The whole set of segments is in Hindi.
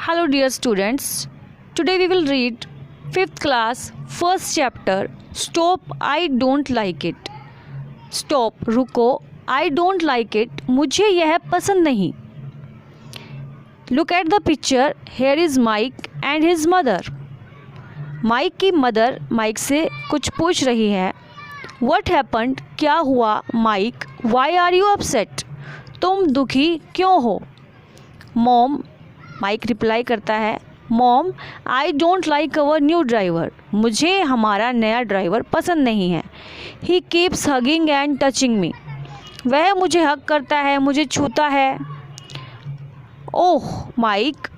Hello dear students, today we will read 5th class first chapter Stop I don't like it. Stop रुको I don't like it मुझे यह पसंद नहीं. Look at the picture, here is Mike and his mother. Mike की मदर माइक से कुछ पूछ रही है. What happened? क्या हुआ Mike? Why are you upset? तुम दुखी क्यों हो? Mom, माइक रिप्लाई करता है, mom I don't like our new driver. मुझे हमारा नया ड्राइवर पसंद नहीं है. He keeps hugging and touching me. वह मुझे हग करता है, मुझे छूता है. Oh Mike,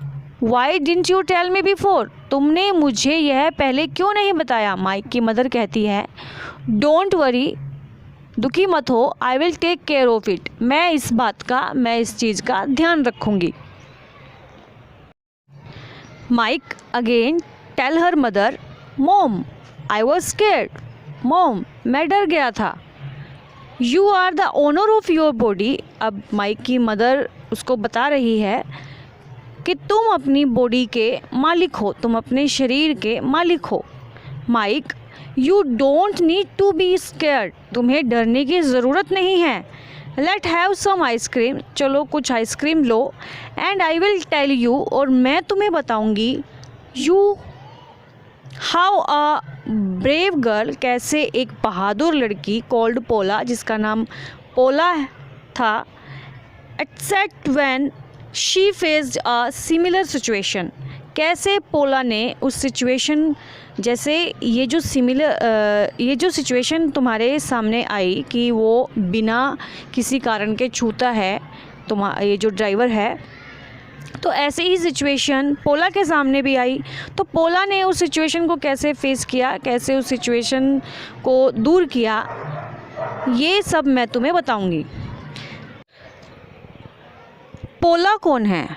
why didn't you tell me before. तुमने मुझे यह पहले क्यों नहीं बताया. माइक की मदर कहती है, डोंट वरी, दुखी मत हो, I will take care of it. मैं इस चीज़ का ध्यान रखूँगी. Mike again tell her mother, Mom, I was scared. Mom, मैं डर गया था. You are the owner of your body. अब माइक की मदर उसको बता रही है कि तुम अपनी बॉडी के मालिक हो, तुम अपने शरीर के मालिक हो. Mike, you don't need to be scared. तुम्हें डरने की ज़रूरत नहीं है. Let have some ice cream. चलो कुछ आइसक्रीम लो. And I will tell you, और मैं तुम्हें बताऊंगी, you how a brave girl, कैसे एक बहादुर लड़की कॉल्ड पोला, जिसका नाम पोला था, except when she faced a similar situation. कैसे पोला ने उस सिचुएशन, जैसे ये जो सिचुएशन तुम्हारे सामने आई कि वो बिना किसी कारण के छूता है ये जो ड्राइवर है, तो ऐसे ही सिचुएशन पोला के सामने भी आई. तो पोला ने उस सिचुएशन को कैसे फेस किया, कैसे उस सिचुएशन को दूर किया, ये सब मैं तुम्हें बताऊंगी. पोला कौन है?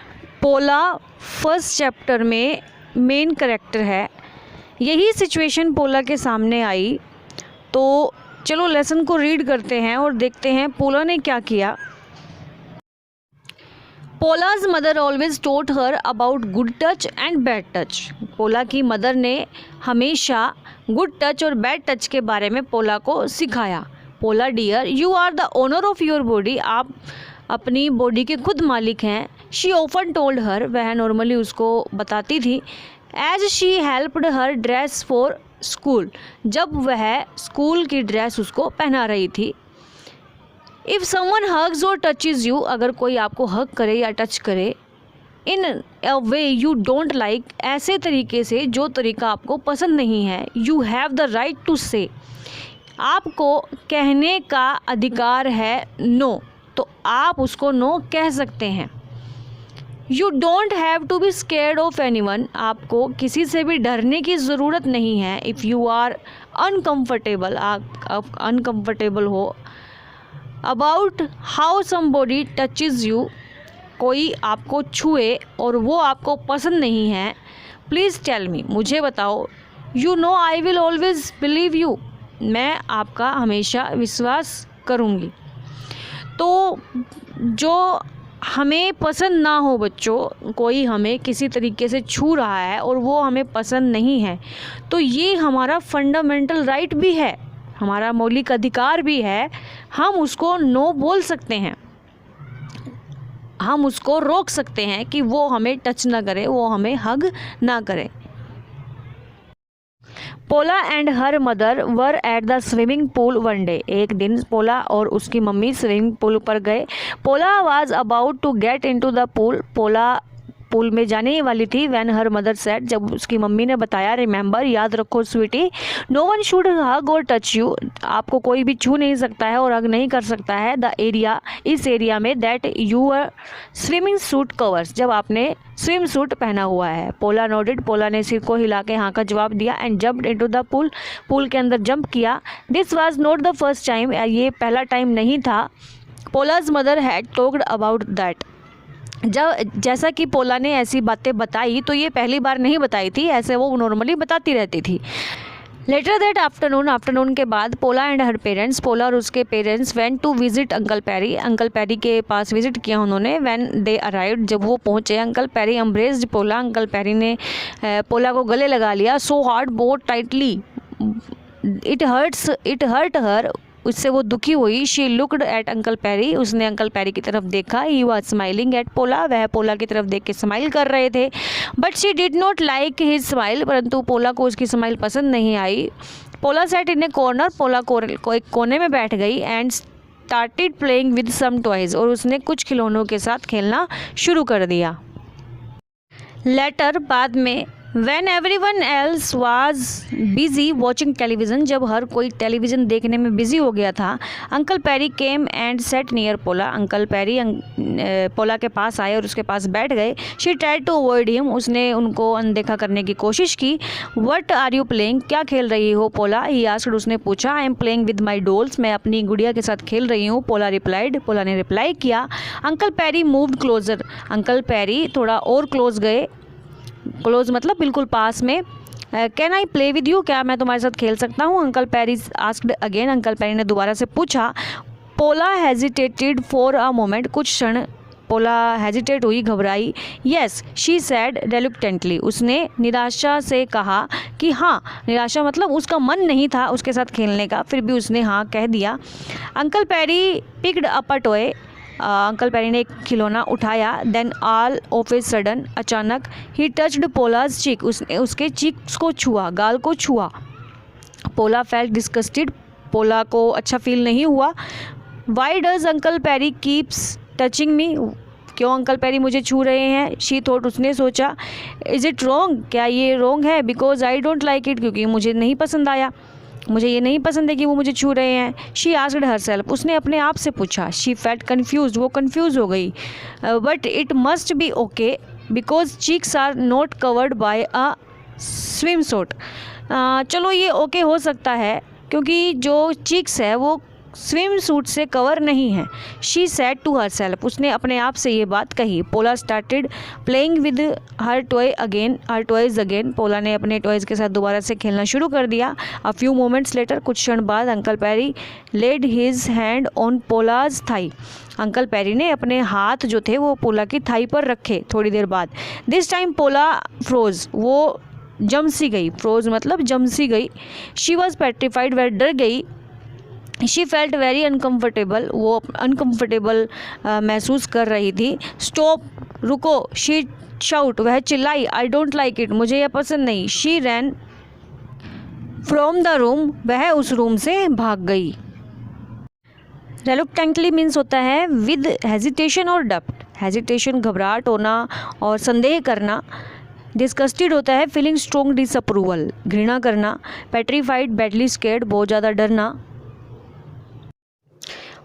पोला फर्स्ट चैप्टर में मेन कैरेक्टर है. यही सिचुएशन पोला के सामने आई. तो चलो लेसन को रीड करते हैं और देखते हैं पोला ने क्या किया. Paula's mother always taught her about good touch and bad touch. Paula की मदर ने हमेशा गुड टच और बैड टच के बारे में पोला को सिखाया. Paula dear, you are the owner of your body. आप अपनी बॉडी के खुद मालिक हैं. शी ऑफन टोल्ड हर, वह नॉर्मली उसको बताती थी. As she helped her dress for school, जब वह स्कूल की ड्रेस उसको पहना रही थी. इफ़ समवन हग्स और टचेज यू, अगर कोई आपको हग करे या टच करे, in a way you don't like, ऐसे तरीके से जो तरीका आपको पसंद नहीं है, you have the right to say, आपको कहने का अधिकार है नो, तो आप उसको नो कह सकते हैं. You don't have to be scared of any one, आपको किसी से भी डरने की ज़रूरत नहीं है. इफ़ यू आर अनकम्फर्टेबल, आप अनकम्फर्टेबल हो about how somebody touches you, कोई आपको छुए और वो आपको पसंद नहीं है, प्लीज़ टेल मी, मुझे बताओ. You know I will always believe you, मैं आपका हमेशा विश्वास करूँगी. तो जो हमें पसंद ना हो बच्चों, कोई हमें किसी तरीके से छू रहा है और वो हमें पसंद नहीं है, तो ये हमारा फंडामेंटल राइट भी है, हमारा मौलिक अधिकार भी है. हम उसको नो बोल सकते हैं, हम उसको रोक सकते हैं कि वो हमें टच ना करे, वो हमें हग ना करे. Paula and her mother were at the swimming pool one day. एक दिन पोला और उसकी मम्मी स्विमिंग पूल पर गए. Paula was about to get into the pool, Paula pool में जाने वाली थी. व्हेन हर मदर सेड, जब उसकी मम्मी ने बताया, रिमेंबर, याद रखो स्वीटी, नो वन शुड हग और टच यू, आपको कोई भी छू नहीं सकता है और हग नहीं कर सकता है. द एरिया, इस एरिया में, that your swimming suit covers, जब आपने स्विम सूट पहना हुआ है. पोला नोडेड, पोला ने सिर को हिला के हाँ का जवाब दिया. And jumped into the pool, pool के अंदर जंप किया. This was not the first time, ये पहला टाइम नहीं था. Paula's mother had talked about that, जैसा कि पोला ने ऐसी बातें बताई, तो ये पहली बार नहीं बताई थी, ऐसे वो नॉर्मली बताती रहती थी. लेटर दैट आफ्टरनून के बाद पोला एंड हर पेरेंट्स, पोला और उसके parents went to visit uncle Perry, uncle Perry के पास विजिट किया उन्होंने। व्हेन दे अराइव्ड, जब वो पहुँचे, अंकल पैरी एम्ब्रेस्ड पोला, अंकल पैरी ने पोला को गले लगा लिया। सो हार्ड, बहुत टाइटली, इट हर्ट हर, उससे वो दुखी हुई। शी लुक्ड एट अंकल पैरी, उसने अंकल पैरी की तरफ देखा। ही वॉज स्माइलिंग एट पोला, वह पोला की तरफ देख के स्माइल कर रहे थे। But she did not like his smile, परंतु पोला को उसकी स्माइल पसंद नहीं आई। पोला सैट इन ए कॉर्नर, पोला को एक कोने में बैठ गई। And started playing with some toys, और उसने कुछ खिलौनों के साथ खेलना शुरू कर दिया। लेटर, बाद में, When everyone else was busy watching television, जब हर कोई टेलीविज़न देखने में बिजी हो गया था, uncle Perry came and sat near Paula, uncle Perry Paula के पास आए और उसके पास बैठ गए। She tried to avoid him, उसने उनको अनदेखा करने की कोशिश की। व्हाट आर यू प्लेइंग, क्या खेल रही हो पोला, ही आस्क्ड, उसने पूछा। I am playing with my dolls, मैं अपनी गुड़िया के साथ खेल रही हूँ, पोला रिप्लाइड, पोला ने रिप्लाई किया। अंकल पैरी मूव्ड क्लोजर, अंकल पैरी थोड़ा और क्लोज गए, क्लोज मतलब बिल्कुल पास में। Can I play with you, क्या मैं तुम्हारे साथ खेल सकता हूँ, अंकल पैरी आस्क्ड अगेन, अंकल पैरी ने दोबारा से पूछा। पोला हेजिटेटेड फॉर अ मोमेंट, कुछ क्षण पोला हेजिटेट हुई, घबराई। येस, शी सैड रेलुक्टेंटली, उसने निराशा से कहा कि हाँ, निराशा मतलब उसका मन नहीं था उसके साथ खेलने का, फिर भी उसने हाँ कह दिया। Uncle Perry picked up a toy, uncle Perry ने एक खिलौना उठाया। Then all of a sudden, अचानक, ही टच्ड पोलाज चीक, उसने उसके चीक्स को छुआ, गाल को छुआ। पोला फेल्ट डिस्गस्टेड, पोला को अच्छा फील नहीं हुआ। Why does uncle Perry keeps touching me, क्यों अंकल पैरी मुझे छू रहे हैं। शी थॉट, उसने सोचा। इज़ इट रॉन्ग, क्या ये रॉन्ग है। Because I don't like it, क्योंकि मुझे नहीं पसंद आया, मुझे ये नहीं पसंद है कि वो मुझे छू रहे हैं। शी आस्क्ड हरसेल्फ, उसने अपने आप से पूछा। शी फेल्ट कन्फ्यूज्ड, वो कन्फ्यूज हो गई। But it must be okay because cheeks are not covered by a swim suit, चलो ये ओके हो सकता है क्योंकि जो चीक्स है वो स्विम सूट से कवर नहीं है। She said to herself, उसने अपने आप से ये बात कही। Paula started playing with her toys again, Paula ने अपने टॉयज़ के साथ दोबारा से खेलना शुरू कर दिया। अ फ्यू मोमेंट्स लेटर, कुछ क्षण बाद, uncle Perry laid his hand on Paula's thigh, uncle Perry ने अपने हाथ जो थे वो पोला की थाई पर रखे थोड़ी देर बाद। दिस टाइम पोला फ्रोज, वो जम सी गई, फ्रोज मतलब जम सी गई। शी वॉज पेट्रीफाइड, वह डर गई। शी फेल्ट वेरी अनकम्फर्टेबल, वो अनकम्फर्टेबल महसूस कर रही थी। स्टॉप, रुको। शी शाउट, वह चिल्लाई। आई डोंट लाइक इट, मुझे यह पसंद नहीं। She ran from the room, वह उस रूम से भाग गई। रेलुक्टेंटली मीन्स होता है विद हेजिटेशन और डब्ट, हेजिटेशन घबराहट होना और संदेह करना। डिस्गस्टेड होता है फीलिंग स्ट्रॉन्ग डिसअप्रूवल, घृणा करना। पेट्रीफाइड, बैडली स्केर्ड, बहुत ज़्यादा डरना।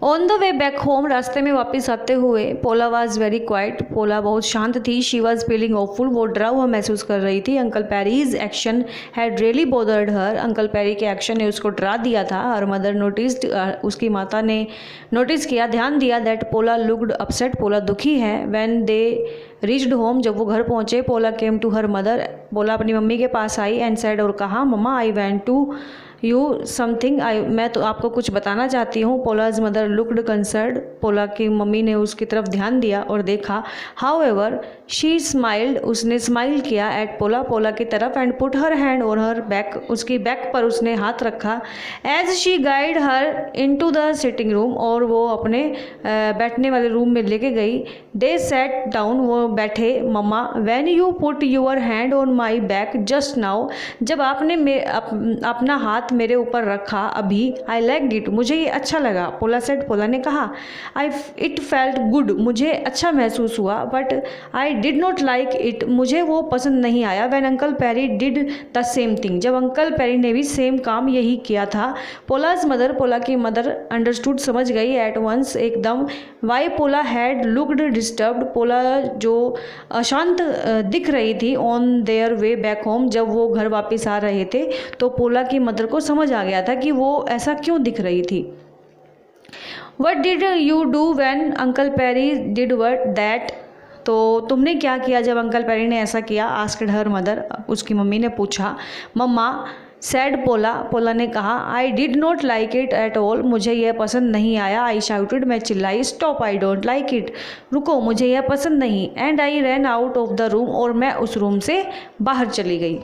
On the way back home, रास्ते में वापस आते हुए, पोला वॉज वेरी क्वाइट, पोला बहुत शांत थी। शी वॉज फीलिंग होपफुल, वो डरा हुआ महसूस कर रही थी। Uncle Perry's action had really bothered her, uncle Perry के एक्शन ने उसको डरा दिया था। हर मदर नोटिस्ड, उसकी माता ने नोटिस किया, ध्यान दिया। दैट पोला लुक्ड अपसेट, पोला दुखी है। व्हेन दे रीच्ड होम, जब वो घर पहुँचे, पोला केम टू हर मदर, पोला अपनी मम्मी के पास आई। एंड सेड, और कहा, mama I want to you something, मैं तो आपको कुछ बताना चाहती हूँ। Paula's mother looked concerned, Paula की मम्मी ने उसकी तरफ ध्यान दिया और देखा। हाउ एवर शी स्माइल्ड, उसने स्माइल किया एट पोला, पोला की तरफ। And put her hand on her back, उसकी बैक पर उसने हाथ रखा। As she guided her into the sitting room, और वो अपने बैठने वाले रूम में लेके गई। दे सेट डाउन, वो बैठे। Mama, when you put your hand on my back just now, जब आपने अपना हाथ मेरे ऊपर रखा अभी, आई लाइक इट, मुझे ये अच्छा लगा। पोला सेड, पोला ने कहा। इट फेल्ट गुड, मुझे अच्छा महसूस हुआ। But I did not like it, मुझे वो पसंद नहीं आया। When uncle Perry did the same thing, जब अंकल पैरी ने भी सेम काम यही किया था। पोलाज मदर, पोला की मदर अंडरस्टूड, समझ गई एट वंस, एकदम। Why Paula had looked disturbed, Paula जो अशांत दिख रही थी। On their way back home, जब वो घर वापस आ रहे थे तो पोला की मदर को समझ आ गया था कि वो ऐसा क्यों दिख रही थी। What did you do when uncle Perry did what that, तो तुमने क्या किया जब अंकल पैरी ने ऐसा किया। आस्क्ड हर मदर, उसकी मम्मी ने पूछा। मम्मा, सैड पोला, पोला ने कहा। आई did not like it at all, मुझे यह पसंद नहीं आया। आई शाउटेड, मैं चिल्लाई। Stop, I don't like it, रुको, मुझे यह पसंद नहीं। And I ran out of the room, और मैं उस रूम से बाहर चली गई।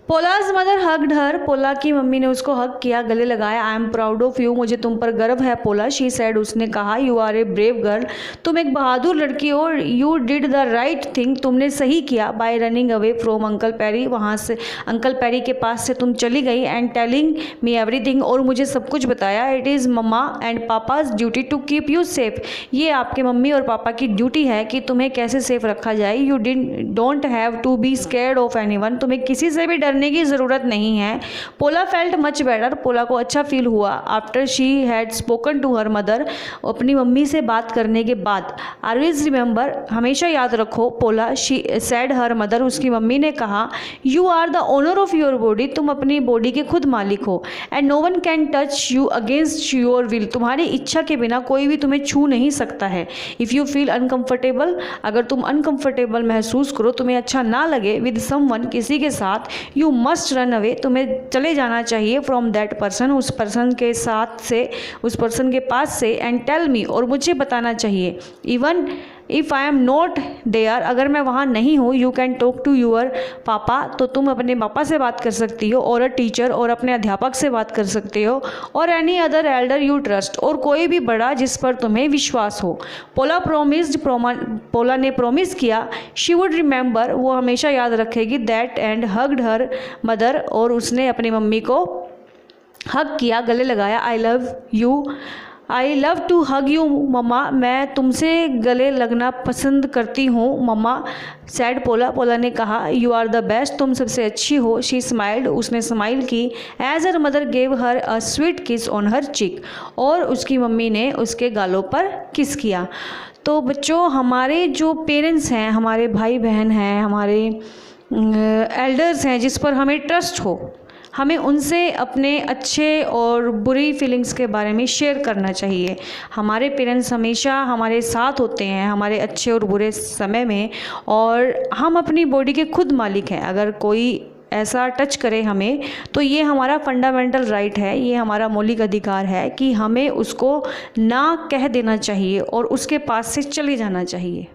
पोलाज मदर हग्ड हर, पोला की मम्मी ने उसको हग किया, गले लगाया। I am proud of you, मुझे तुम पर गर्व है पोला। शी सैड, उसने कहा। You are a brave girl, तुम एक बहादुर लड़की हो। You did the right thing, तुमने सही किया। By running away from uncle Perry, वहाँ से अंकल पेरी के पास से तुम चली गई। एंड टेलिंग मी एवरीथिंग, और मुझे सब कुछ बताया। It is mamma and papa's duty to keep you safe, ये आपके मम्मी और पापा की ड्यूटी है कि तुम्हें कैसे सेफ रखा जाए। You don't have to be scared of anyone, तुम्हें किसी से भी डरने की ज़रूरत नहीं है। Paula felt much better, Paula को अच्छा फील हुआ। After she had spoken to her mother, अपनी मम्मी से बात करने के बाद। ऑलवेज रिमेंबर, हमेशा याद रखो Paula, she said her mother, उसकी मम्मी ने कहा। You are the owner of your body, तुम अपनी बॉडी के खुद मालिक हो। And no one can touch you against your will, तुम्हारी इच्छा के बिना कोई भी तुम्हें छू नहीं सकता है। इफ़ यू फील अनकंफर्टेबल, अगर तुम अनकंफर्टेबल महसूस करो, तुम्हें अच्छा ना लगे विद समवन, किसी के साथ, यू मस्ट रन अवे, तुम्हें चले जाना चाहिए फ्रॉम दैट पर्सन, उस पर्सन के साथ से, उस पर्सन के पास से। एंड टेल मी, और मुझे बताना चाहिए। Even if I am not there, अगर मैं वहाँ नहीं हूँ। You can talk to your papa, तो तुम अपने पापा से बात कर सकती हो। और अ टीचर, और अपने अध्यापक से बात कर सकते हो। और any other Elder you trust, और कोई भी बड़ा जिस पर तुम्हें विश्वास हो। पोला प्रोमिस्ड, पोला ने प्रोमिस किया। शी वुड रिमेंबर, वो हमेशा याद रखेगी। That and hugged her mother, और उसने अपनी मम्मी को हग किया, गले लगाया। I love you, I love to hug you mama, मैं तुमसे गले लगना पसंद करती हूँ मम्मा। सैड पोला, पोला ने कहा। यू आर द बेस्ट, तुम सबसे अच्छी हो। शी स्माइल्ड, उसने स्माइल की। As her mother gave her a sweet kiss on her cheek, और उसकी मम्मी ने उसके गालों पर किस किया। तो बच्चों, हमारे जो पेरेंट्स हैं, हमारे भाई बहन हैं, हमारे एल्डर्स हैं जिस पर हमें ट्रस्ट हो, हमें उनसे अपने अच्छे और बुरी फीलिंग्स के बारे में शेयर करना चाहिए। हमारे पेरेंट्स हमेशा हमारे साथ होते हैं, हमारे अच्छे और बुरे समय में, और हम अपनी बॉडी के खुद मालिक हैं। अगर कोई ऐसा टच करे हमें, तो ये हमारा फंडामेंटल राइट है, ये हमारा मौलिक अधिकार है कि हमें उसको ना कह देना चाहिए और उसके पास से चले जाना चाहिए।